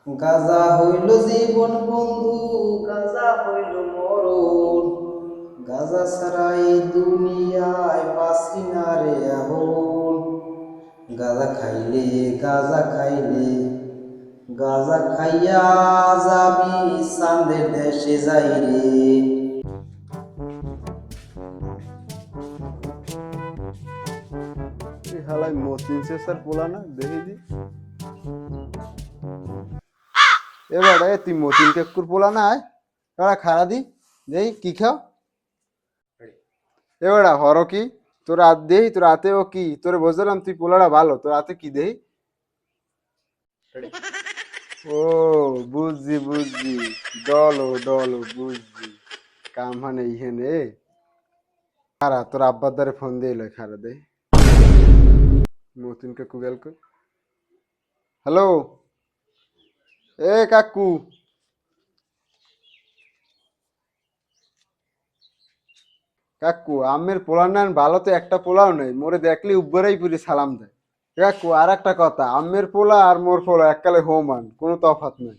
গাজা হইল জীবন বন্ধু, গাজা হইল মরণ। গাজা ছাড়া এই দুনিয়ায় বাঁচি না রে এখন। গাজা খাইলে, গাজা খাইলে, গাজা খাইয়া যাবি চাঁদের দেশে যাই রে। হালাই মতিন শেষার পোলা না দেখি দি এবার তুই মতিন কেকুর পোলা না আয় এবার খারা দি দেই কি খাও এবার হর কি তোর হাত দেই তোর হাতে ও কি তোরে বুঝলাম তুই পোলাটা ভালো তোর হাতে কি দেই ও বুঝছি বুঝছি ডলো ডলো বুঝছি কাম হানে ইহেনে খারা তোর আব্বার দ্বারে ফোন দিয়ে লয় খারা দে মতিন কাকু গেল হ্যালো এ কাকু কাকু আমের পোলা নেন ভালো তো একটা পোলাও নেই মোরে দেখলে উব্বরাই পুরি সালাম দেয় কাকু আর একটা কথা আমের পোলা আর মোর পোলা এককালে হোমান কোনো তফাৎ নাই